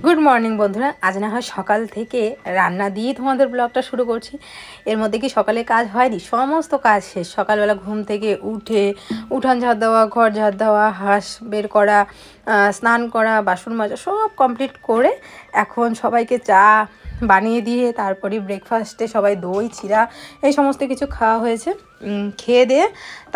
Good morning বন্ধুরা। আজ না হয় সকাল থেকে রান্না দিয়ে তোমাদের ব্লগটা শুরু করছি। এর মধ্যে কি সকালে কাজ হয়নি? সমস্ত কাজ শেষ। সকালবেলা ঘুম থেকে উঠে উঠান ঝাড় দেওয়া, ঘর ঝাড় দেওয়া, হাঁস বের করা, স্নান করা, বাসন মাজা সব কমপ্লিট করে এখন সবাইকে চা বানিয়ে দিয়ে তারপরে ব্রেকফাস্টে সবাই দই চিড়া এই সমস্ত কিছু খাওয়া হয়েছে। খেয়ে দিয়ে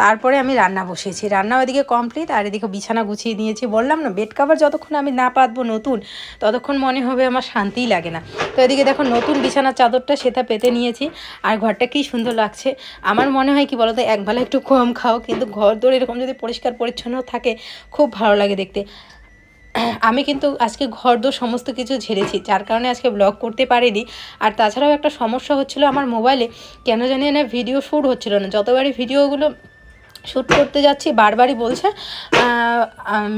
তারপরে আমি রান্না বসিয়েছি। রান্না ওইদিকে কমপ্লিট আর এদিকে বিছানা গুছিয়ে নিয়েছি। বললাম না, বেড কাভার যতক্ষণ আমি না পাতবো নতুন, ততক্ষণ মনে হবে আমার শান্তিই লাগে না। তো এদিকে দেখো নতুন বিছানার চাদরটা সেটা পেতে নিয়েছি। আর ঘরটা কি সুন্দর লাগছে। আমার মনে হয় কি বলো তো, একবেলা একটু কম খাও কিন্তু ঘর দৌড় এরকম যদি পরিষ্কার পরিচ্ছন্ন থাকে খুব ভালো লাগে দেখতে। আমি কিন্তু আজকে ঘরদোর সমস্ত কিছু ঝেড়েছি, যার কারণে আজকে ব্লগ করতে পারিনি। আর তাছাড়াও একটা সমস্যা হচ্ছিল আমার মোবাইলে, কেন জানি না ভিডিও শ্যুট হচ্ছিল না। যতবারই ভিডিওগুলো শ্যুট করতে যাচ্ছি বারবারই বলছে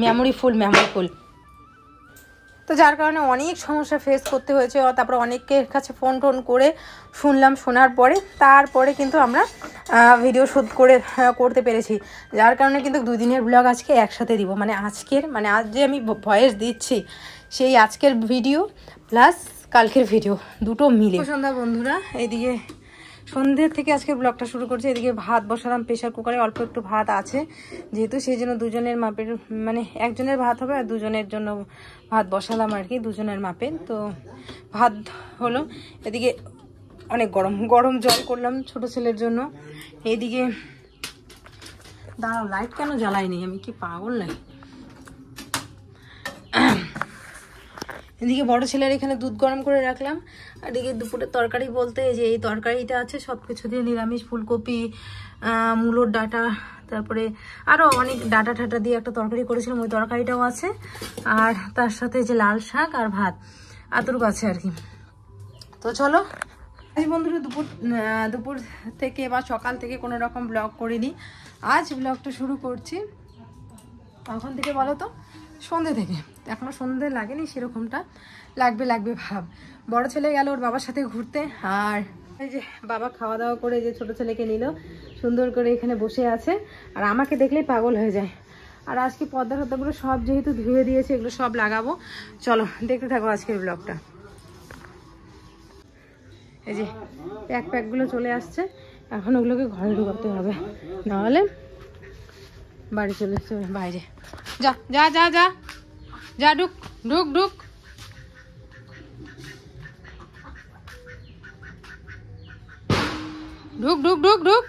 মেমোরি ফুল। তো যার কারণে অনেক সমস্যা ফেস করতে হয়েছে। তারপরে অনেকের কাছে ফোন টোন করে শুনলাম, শোনার পরে তারপরে কিন্তু আমরা ভিডিও শ্যুট করতে পেরেছি। যার কারণে কিন্তু 2 দিনের ব্লগ আজকে একসাথে দিব। আজ যে আমি ভয়েস দিচ্ছি সেই আজকের ভিডিও প্লাস কালকের ভিডিও দুটো মিলে। সন্ধ্যা বন্ধুরা, এইদিকে সন্ধ্যে থেকে আজকে ব্লগটা শুরু করছি। এদিকে ভাত বসালাম প্রেশার কুকারে, অল্প একটু ভাত আছে যেহেতু, সেই জন্য দুজনের মাপের, মানে একজনের ভাত হবে আর দুজনের জন্য ভাত বসালাম আর কি, দুজনের মাপের। তো ভাত হলো। এদিকে অনেক গরম গরম জল করলাম ছোট ছেলের জন্য। এইদিকে দাঁড়াও, লাইট কেন জ্বালাইনি, আমি কি পাগল নাই। এদিকে বড় ছেলের এখানে দুধ গরম করে রাখলাম। আর এদিকে দুপুরের তরকারি বলতে যে এই তরকারিটা আছে সব কিছু দিয়ে, নিরামিষ, ফুলকপি, মূলোর ডাঁটা, তারপরে আরও অনেক ডাঁটা ঠাটা দিয়ে একটা তরকারি করেছিলাম, ওই তরকারিটাও আছে। আর তার সাথে যে লাল শাক আর ভাত এতটুকু আছে আর কি। তো চলো আজ বন্ধুরা দুপুর থেকে বা সকাল থেকে কোনো রকম ব্লগ করিনি। আজ ব্লগটা শুরু করছি কখন থেকে বলো তো? সন্ধ্যে থেকে। এখনো সন্ধ্যে লাগেনি, সেরকমটা লাগবে ভাব। বড় ছেলে গেল ওর বাবার সাথে ঘুরতে। আর এই যে বাবা খাওয়া দাওয়া করে যে ছোট ছেলেকে নিল, সুন্দর করে এখানে বসে আছে আর আমাকে দেখলেই পাগল হয়ে যায়। আর আজকে পর্দা টর্দাগুলো সব যেহেতু ধুয়ে দিয়েছে, এগুলো সব লাগাবো। চলো দেখতে থাকো আজকের ব্লগটা। এই যে প্যাকগুলো চলে আসছে, এখন ওগুলোকে ঘরে ঢুকাতে হবে, নাহলে বাড়ি চলে এসছে বাইরে। যা যা যা যা যা, ঢুক ঢুক ঢুক। ঢুক ঢুক ঢুক ঢুক।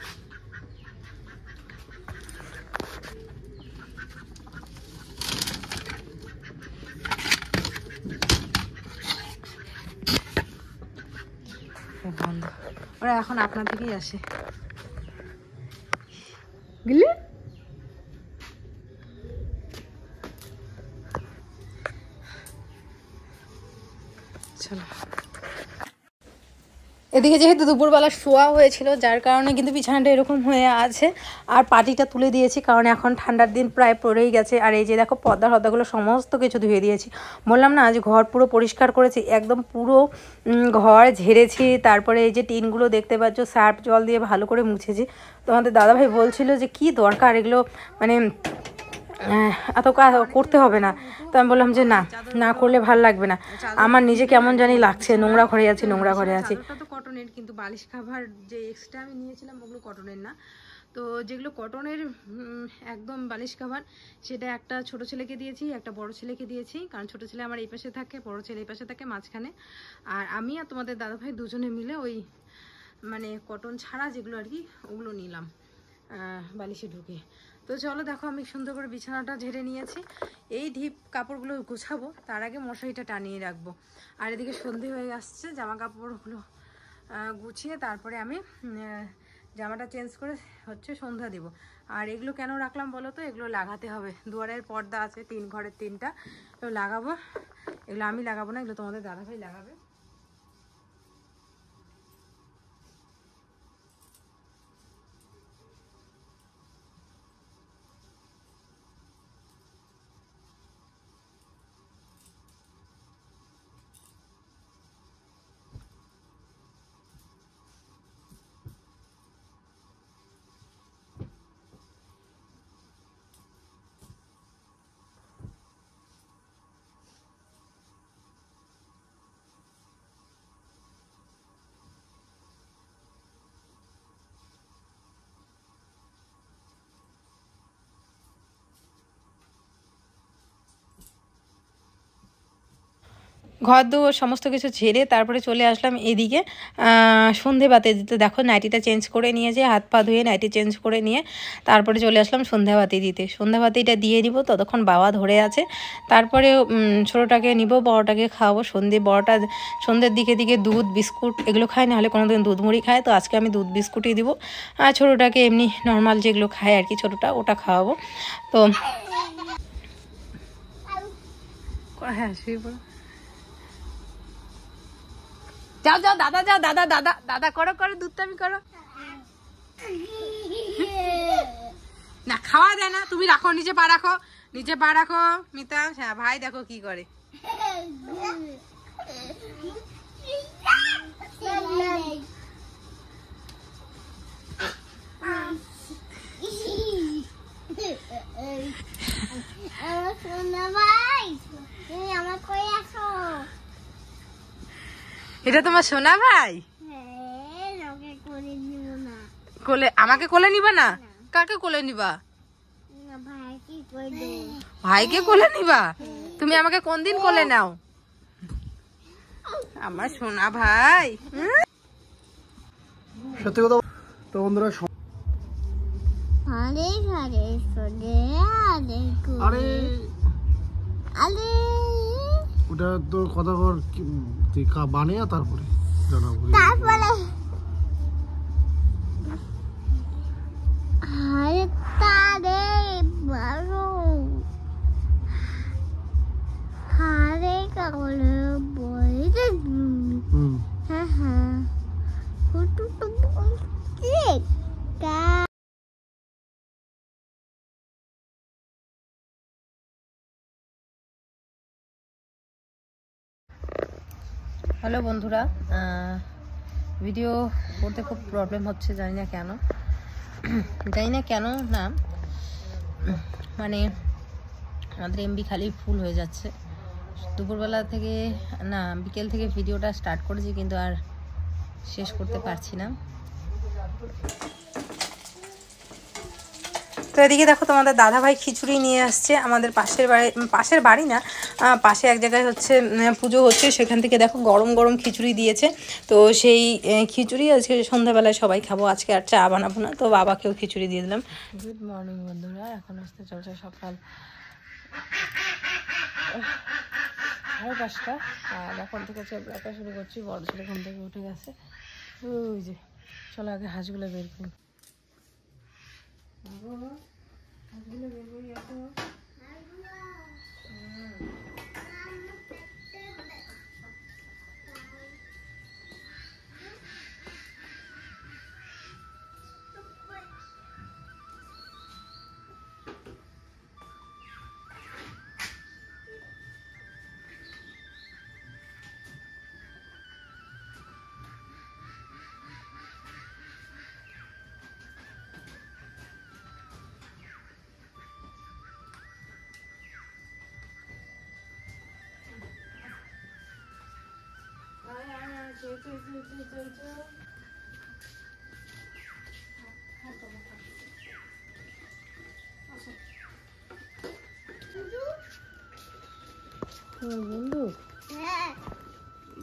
বন্ধ। ওরা এখন আপনার দিকেই আসে। গেলে চলো। এদিকে যেহেতু দুপুরবেলা শোয়া হয়েছিল, যার কারণে কিন্তু বিছানাটা এরকম হয়ে আছে। আর পাটিটা তুলে দিয়েছি, কারণ এখন ঠান্ডার দিন প্রায় পড়েই গেছে। আর এই যে দেখো পর্দাগুলো সমস্ত কিছু ধুয়ে দিয়েছি। বললাম না আজ ঘর পুরো পরিষ্কার করেছি, একদম পুরো ঘর ঝেড়েছি। তারপরে এই যে টিনগুলো দেখতে পাচ্ছ সার্ফ জল দিয়ে ভালো করে মুছেছি। তোমাদের দাদাভাই বলছিল যে কি দরকার এগুলো, মানে এত কাজ করতে হবে না। তো আমি বললাম যে না করলে ভাল লাগবে না, আমার নিজে কেমন জানি লাগছে, নোংরা ঘরে আছি। তো কটনের, কিন্তু বালিশ কাভার যে এক্সট্রা আমি নিয়েছিলাম ওগুলো কটনের না। তো যেগুলো কটনের একদম বালিশ কাভার, সেটা একটা ছোট ছেলেকে দিয়েছি, একটা বড় ছেলেকে দিয়েছি। কারণ ছোট ছেলে আমার এই পাশে থাকে, বড় ছেলে এই পাশে থাকে মাঝখানে। আর আমি আর তোমাদের দাদাভাই দুজনে মিলে ওই মানে কটন ছাড়া যেগুলো আর কি ওগুলো নিলাম বালিশে ঢুকে। তো চলো দেখো, আমি সুন্দর করে বিছানাটা ঝেড়ে নিয়েছি। এই ঢিপ কাপড়গুলো গুছাবো, তার আগে মশারিটা টানিয়ে রাখবো। আর এদিকে সন্ধে হয়ে আসছে, জামা কাপড়গুলো গুছিয়ে তারপরে আমি জামাটা চেঞ্জ করে হচ্ছে সন্ধ্যা দিব। আর এগুলো কেন রাখলাম বলো তো? এগুলো লাগাতে হবে। দুয়ারের পর্দা আছে, ঘরের 3টা, তো লাগাবো। এগুলো আমি লাগাবো না, এগুলো তোমাদের দাদাভাই লাগাবে। ঘর দুয়ার সমস্ত কিছু ঝেড়ে তারপরে চলে আসলাম এদিকে সন্ধে বাতি দিতে। দেখো নাইটিটা চেঞ্জ করে নিয়েছে, হাত পা ধুয়ে নাইটি চেঞ্জ করে নিয়ে তারপরে চলে আসলাম সন্ধ্যা বাতি দিতে। সন্ধ্যা বাতিটা দিয়ে দিব, ততক্ষণ বাবা ধরে আছে। তারপরে ছোটোটাকে নিব, বড়টাকে খাওয়াবো। সন্ধ্যের দিকে দুধ বিস্কুট এগুলো খায়, না হলে কোনোদিন দুধ মুড়ি খায়, তো আজকে আমি দুধ বিস্কুটই দিব। আর ছোটোটাকে এমনি নর্মাল যেগুলো খায় আর কি, ছোটোটা ওটা খাওয়াবো। তো হ্যাঁ শুয়ে পড়ো, যাও যাও দাদা, যাও দাদা, দাদা দাদা করো করো, দুধটা আমি করো না, খাওয়া দেয় না। তুমি রাখো, নিচে পা রাখো, নিচে পা রাখো মিতা। হ্যাঁ ভাই দেখো কি করে। এটা তোমার সোনা ভাই? কোলে আমাকে কোলে নিবা না? কাকে কোলে নিবা? ভাইকে কোলে নিবা? তুমি আমাকে কোন দিন কোলে নাও? আমার সোনা ভাই। সত্যি কথা তো বন্ধুরা, আরে ওটা তোর কথা কর, তুই বানিয়ে তারপরে জানাবো। হ্যালো বন্ধুরা, ভিডিও করতে খুব প্রবলেম হচ্ছে, জানি না কেন না, মানে আমাদের এমবি খালি ফুল হয়ে যাচ্ছে। দুপুরবেলা থেকে না, বিকেল থেকে ভিডিওটা স্টার্ট করেছি, কিন্তু আর শেষ করতে পারছি না। তো এদিকে দেখো তোমাদের দাদাভাই খিচুড়ি নিয়ে আসছে আমাদের পাশের বাড়ি না, পাশে এক জায়গায় হচ্ছে পুজো হচ্ছে, সেখান থেকে দেখো গরম গরম খিচুড়ি দিয়েছে। তো সেই খিচুড়ি আজকে সন্ধ্যাবেলায় সবাই খাবো, আজকে আর চা বানাবো না, তো বাবাকেও খিচুড়ি দিয়ে দিলাম। গুড মর্নিং বন্ধুরা, এখন আসতে চলছে সকাল 5:30, আর এখন থেকে ব্লগটা শুরু করছি। বড় ছেলে ঘুম থেকে উঠে গেছে, ওই যে চলো আগে হাঁসগুলো বের করি।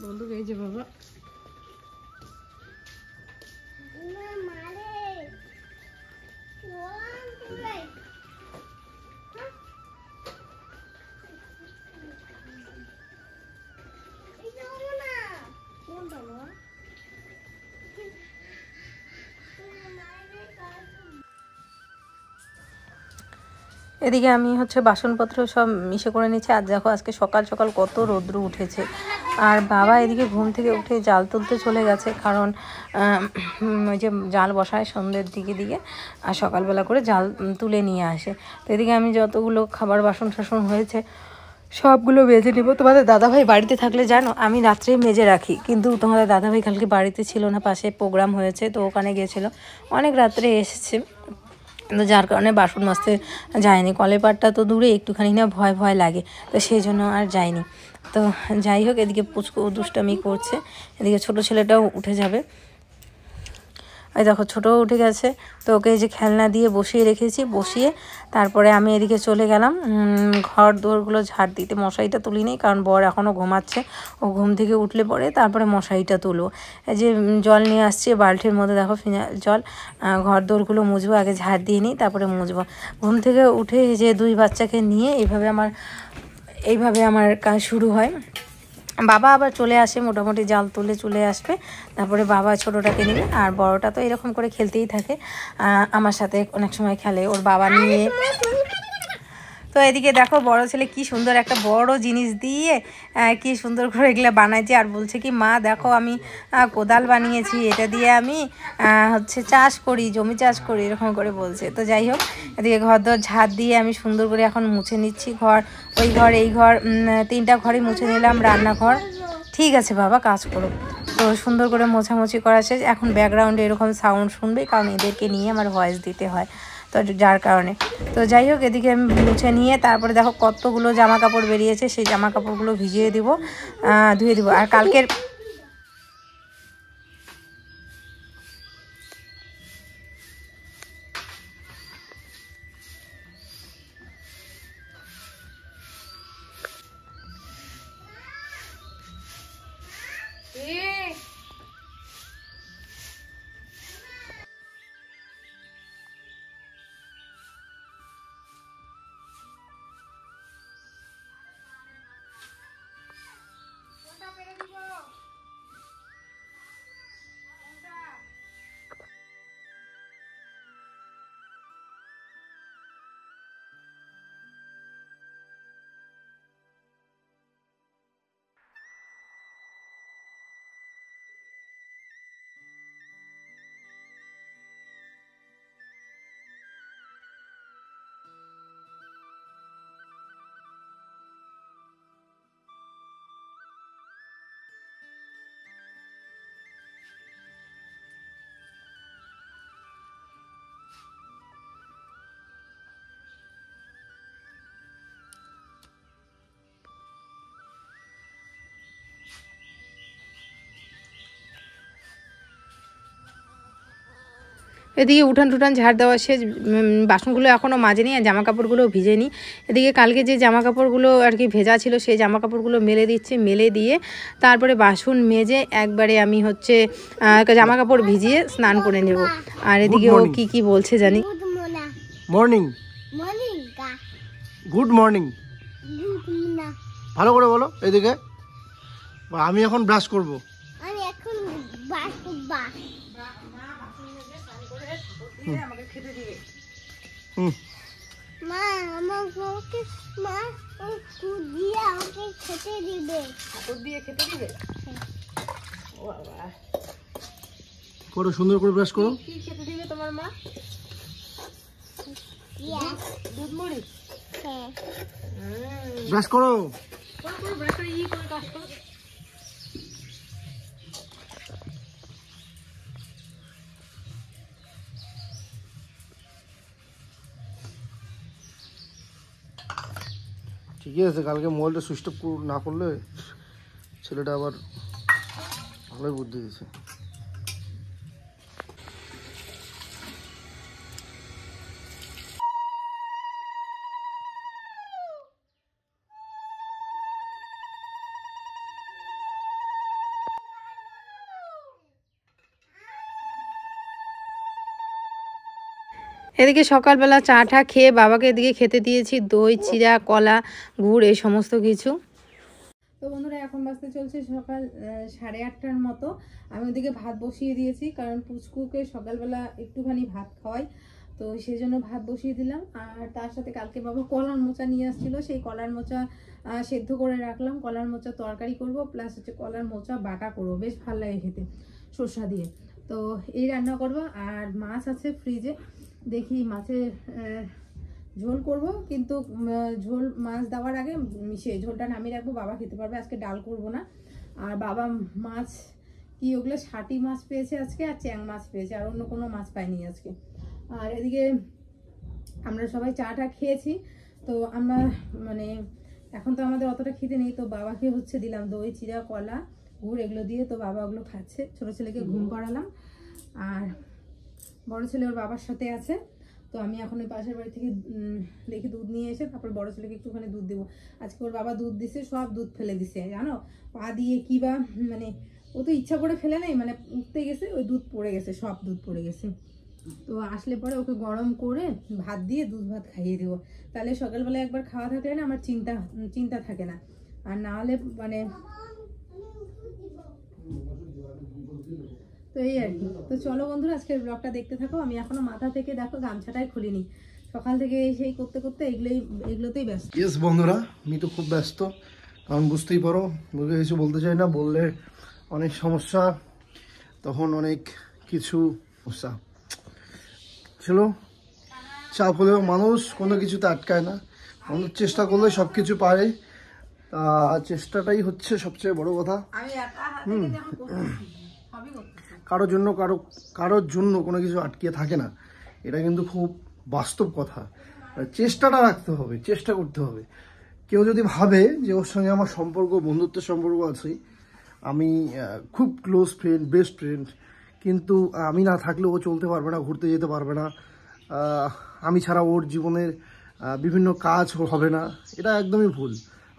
বন্ধু এই যে বাবা, এদিকে আমি হচ্ছে বাসনপত্র সব মিশে করে নিচ্ছি। আর দেখো আজকে সকাল সকাল কত রৌদ্র উঠেছে, আর বাবা এদিকে ঘুম থেকে উঠে জাল তুলতে চলে গেছে, কারণ ওই যে জাল বসায় সন্ধ্যের দিকে, আর সকালবেলা করে জাল তুলে নিয়ে আসে। তো এদিকে আমি যতগুলো খাবার বাসন টাসন হয়েছে সবগুলো মেজে নেব। তোমাদের দাদাভাই বাড়িতে থাকলে জানো আমি রাত্রেই মেজে রাখি, কিন্তু তোমাদের দাদাভাই কালকে বাড়িতে ছিল না, পাশে প্রোগ্রাম হয়েছে, তো ওখানে গিয়েছিলো, অনেক রাত্রে এসেছে, তো যার কারণে বাসন মাজতে যায়নি। কলের পাড়টা তো দূরে, একটুখানি না ভয় লাগে, তো সেই জন্য আর যায়নি। তো যাই হোক, এদিকে পুচকু দুষ্টামি করছে, এদিকে ছোট ছেলেটাও উঠে যাবে। ওই দেখো ছোটোও উঠে গেছে। তো ওকে এই যে খেলনা দিয়ে বসিয়ে রেখেছি, বসিয়ে তারপরে আমি এদিকে চলে গেলাম ঘর দোরগুলো ঝাড় দিতে। মশারিটা তুলি নেই কারণ বর এখনও ঘুমাচ্ছে, ও ঘুম থেকে উঠলে পরে তারপরে মশারিটা তুলবো। এই যে জল নিয়ে আসছি বালতির মধ্যে, দেখো ফিনাইল জল, ঘর দোরগুলো মুছবো, আগে ঝাড় দিয়ে নিই তারপরে মুছবো। ঘুম থেকে উঠে যে 2 বাচ্চাকে নিয়ে এইভাবে আমার কাজ শুরু হয়। বাবা আবার চলে আসে, মোটামুটি জাল তুলে চলে আসবে, তারপরে বাবা ছোটোটাকে নিবে, আর বড়টা তো এরকম করে খেলতেই থাকে, আমার সাথে অনেক সময় খেলে ওর বাবা নিয়ে। তো এদিকে দেখো বড় ছেলে কি সুন্দর একটা বড় জিনিস দিয়ে কি সুন্দর করে এগুলো বানাইছে, আর বলছে কি মা দেখো আমি কোদাল বানিয়েছি, এটা দিয়ে আমি হচ্ছে চাষ করি, জমি চাষ করি, এরকম করে বলছে। তো যাই হোক, এদিকে ঘর দর ঝাড় দিয়ে আমি সুন্দর করে এখন মুছে নিচ্ছি ঘর, ওই ঘর এই ঘর, 3টা ঘরই মুছে নিলাম, রান্নাঘর। ঠিক আছে বাবা, কাজ করো। তো সুন্দর করে মোছামুছি করা শেষ। এখন ব্যাকগ্রাউন্ডে এরকম সাউন্ড শুনবে কারণ এদেরকে নিয়ে আমার ভয়েস দিতে হয়, তো যার কারণে। তো যাই হোক, এদিকে আমি মুছে নিয়ে তারপরে দেখো কতগুলো জামা কাপড় বেরিয়েছে, সেই জামা কাপড়গুলো ভিজিয়ে দিব, ধুয়ে দিব। আর কালকের এদিকে উঠান টুঠান ঝাড় দেওয়া শেষ, বাসনগুলো এখনও মাজেনি আর জামা কাপড়গুলো ভিজেনি। এদিকে কালকে যে জামা কাপড়গুলো আর কি ভেজা ছিল সেই জামা কাপড়গুলো মেলে দিচ্ছি, মেলে দিয়ে তারপরে বাসন মেজে একবারে আমি হচ্ছে জামা কাপড় ভিজিয়ে স্নান করে নেব। আর এদিকে ও কি বলছে জানি। মর্নিং, গুড মর্নিং, ভালো করে বলো। এদিকে আমি এখন ব্রাশ করব। আমাকে খেতে দিবে। মা আমাকে মা দুধ দিয়ে আমাকে খেতে দিবে। দুধ দিয়ে খেতে দিবে? ও বাবা, করো সুন্দর করে ব্রাশ করো। কি খেতে দিবে তোমার মা? দুধ মুড়ি? হ্যাঁ। ব্রাশ করো। করো ব্রাশ করে করে কাজ করো। ঠিকই আছে, কালকে মোবাইলটা সুইচ অফ না করলে ছেলেটা আবার ভালোই বুদ্ধি দিয়েছে। এদিকে সকালবেলা চাটা খেয়ে বাবাকে এদিকে খেতে দিয়েছি দই, চিড়া, কলা, গুড়, এই সমস্ত কিছু। তো বন্ধুরা, এখন বাজতে চলছে সকাল 8:30টার মতো। আমি ওদিকে ভাত বসিয়ে দিয়েছি কারণ পুচকুকে সকালবেলা একটুখানি ভাত খাওয়াই, তো সেই জন্য ভাত বসিয়ে দিলাম। আর তার সাথে কালকে বাবা কলার মোচা নিয়ে আসছিল, সেই কলার মোচা সেদ্ধ করে রাখলাম। কলার মোচা তরকারি করব, প্লাস হচ্ছে কলার মোচা বাটা করবো, বেশ ভালো লাগে খেতে সরষা দিয়ে। তো এই রান্না করব। আর মাছ আছে ফ্রিজে, দেখি মাছের ঝোল করব, কিন্তু ঝোল মাছ দেওয়ার আগে মিশিয়ে ঝোলটা নামিয়ে রাখবো, বাবা খেতে পারবে। আজকে ডাল করব না। আর বাবা মাছ কি ওগুলো শাটি মাছ পেয়েছে আজকে, আর চ্যাং মাছ পেয়েছে, আর অন্য কোনো মাছ পাইনি আজকে। আর এদিকে আমরা সবাই চাটা খেয়েছি, তো আমরা মানে এখন তো আমাদের অতটা খিদে নেই, তো বাবাকে হচ্ছে দিলাম দই, চিড়া, কলা, গুড় এগুলো দিয়ে। তো বাবা ওগুলো খাচ্ছে, ছোটো ছেলেকে ঘুম পাড়ালাম। আর বড় ছেলে ওর বাবার সাথে আছে। তো আমি এখন ওই পাশের বাড়ি থেকে দেখি দুধ নিয়ে এসে তারপর বড় ছেলেকে একটুখানি দুধ দেবো। আজকে ওর বাবা দুধ দিছে, সব দুধ ফেলে দিছে জানো, পা দিয়ে কি বা মানে ও তো ইচ্ছা করে ফেলে নাই, মানে উঠতে গেছে ওই দুধ পড়ে গেছে, সব দুধ পড়ে গেছে। তো আসলে পরে ওকে গরম করে ভাত দিয়ে দুধ ভাত খাইয়ে দেবো, তাহলে সকালবেলা একবার খাওয়া থাকলে না আমার চিন্তা থাকে না, আর না হলে মানে তো এই আর কি। তো চলো বন্ধুরা আজকের ব্লগটা দেখতে থাকো। আমি এখনো মাথা থেকে দেখো গামছাটাই খুলিনি, সকাল থেকে সেই করতে করতে এগুলোতেই ব্যস্ত। ইয়েস বন্ধুরা, আমি তো খুব ব্যস্ত, কারণ বুঝতেই পারো, বুঝে কিছু বলতে চাই না, বললে অনেক সমস্যা, তখন অনেক কিছু সমস্যা ছিল। চাপ হলেও মানুষ কোনো কিছুতে আটকায় না, মানুষ চেষ্টা করলে সব কিছু পারে, চেষ্টাটাই হচ্ছে সবচেয়ে বড় কথা। কারোর জন্য কোনো কিছু আটকিয়ে থাকে না, এটা কিন্তু খুব বাস্তব কথা। চেষ্টাটা রাখতে হবে, চেষ্টা করতে হবে। কেউ যদি ভাবে যে ওর সঙ্গে আমার সম্পর্ক, বন্ধুত্বের সম্পর্ক আছে, আমি খুব ক্লোজ ফ্রেন্ড, বেস্ট ফ্রেন্ড, কিন্তু আমি না থাকলে ও চলতে পারবে না, ঘুরতে যেতে পারবে না, আমি ছাড়া ওর জীবনের বিভিন্ন কাজ হবে না, এটা একদমই ভুল।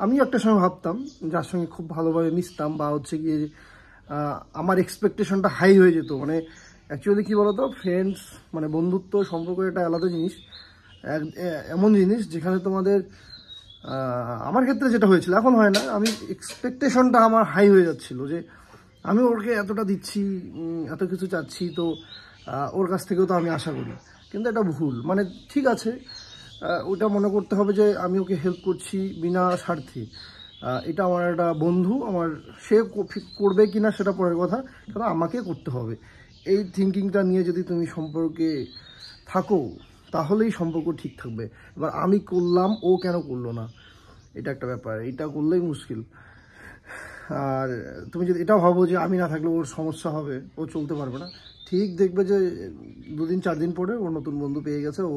আমিও একটা সময় ভাবতাম, যার সঙ্গে খুব ভালোভাবে মিশতাম বা হচ্ছে গিয়ে আমার এক্সপেকটেশনটা হাই হয়ে যেত। মানে অ্যাকচুয়ালি কী বলতো, ফ্রেন্ডস মানে বন্ধুত্ব সম্পর্ক একটা আলাদা জিনিস, এমন জিনিস যেখানে তোমাদের আমার ক্ষেত্রে যেটা হয়েছিল, এখন হয় না, আমি এক্সপেকটেশনটা আমার হাই হয়ে যাচ্ছিল যে আমি ওকে এতটা দিচ্ছি, এত কিছু চাচ্ছি, তো ওর কাছ থেকেও তো আমি আশা করি, কিন্তু এটা ভুল। মানে ঠিক আছে, ওটা মনে করতে হবে যে আমি ওকে হেল্প করছি বিনা স্বার্থে, এটা আমার একটা বন্ধু, আমার সে করবে কিনা সেটা পরের কথা, কারণ আমাকে করতে হবে। এই থিঙ্কিংটা নিয়ে যদি তুমি সম্পর্কে থাকো তাহলেই সম্পর্ক ঠিক থাকবে। এবার আমি করলাম, ও কেন করলো না, এটা একটা ব্যাপার, এটা করলেই মুশকিল। আর তুমি যদি এটাও ভাবো যে আমি না থাকলে ওর সমস্যা হবে, ও চলতে পারবে না, ঠিক দেখবে যে 2 দিন 4 দিন পরে ওর নতুন বন্ধু পেয়ে গেছে, ও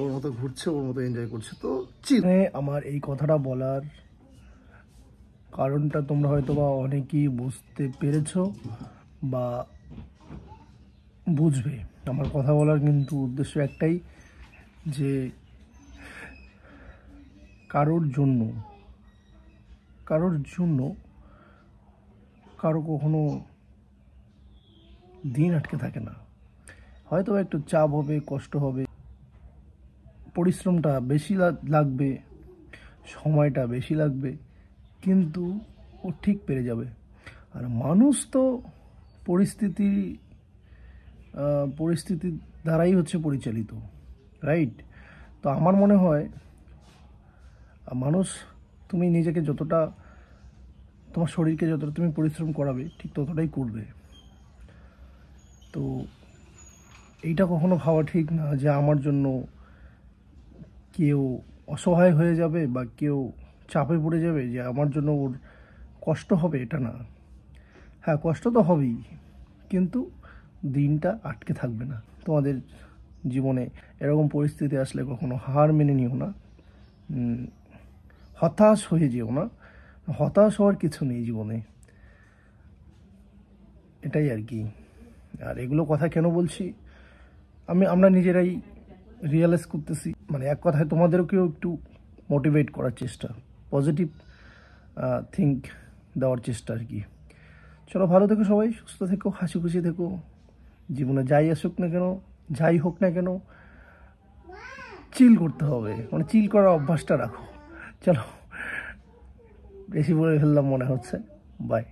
ওর মতো ঘুরছে, ওর মতো এনজয় করছে। তো আমার এই কথাটা বলার কারণটা তোমরা হয়তো বা অনেকেই বুঝতে পেরেছো বা বুঝবে। আমার কথা বলার কিন্তু উদ্দেশ্য একটাই, যে কারোর জন্য কারো কখনো দিন আটকে থাকে না। হয়তো একটু চাপ হবে, কষ্ট হবে, পরিশ্রমটা বেশি লাগবে, সময়টা বেশি লাগবে, কিন্তু ও ঠিক পেরে যাবে। আর মানুষ তো পরিস্থিতির দ্বারাই হচ্ছে পরিচালিত, রাইট? তো আমার মনে হয় মানুষ, তুমি নিজেকে যতটা, তোমার শরীরকে যতটা তুমি পরিশ্রম করাবে, ঠিক ততটাই করবে। তো এইটা কখনো ভাবা ঠিক না যে আমার জন্য কেউ অসহায় হয়ে যাবে বা কেউ চাপে পড়ে যাবে, যে আমার জন্য ওর কষ্ট হবে, এটা না। হ্যাঁ, কষ্ট তো হবেই, কিন্তু দিনটা আটকে থাকবে না। তোমাদের জীবনে এরকম পরিস্থিতি আসলে কখনো হার মেনে নিও না, হতাশ হয়ে যেও না। হতাশ হওয়ার কিছু নেই জীবনে, এটাই আর কি। আর এগুলো কথা কেন বলছি, আমরা নিজেরাই রিয়েলাইজ করতেছি। মানে এক কথায় তোমাদেরকেও একটু মোটিভেট করার চেষ্টা, পজিটিভ থিঙ্ক দেওয়ার চেষ্টা আর কি। চলো, ভালো থেকো সবাই, সুস্থ থেকো, হাসি খুশি থেকো। জীবনে যাই আসুক না কেন, যাই হোক না কেন, চিল করতে হবে, মানে চিল করার অভ্যাসটা রাখো। চলো, বেশি বলে ফেললাম মনে হচ্ছে। বাই।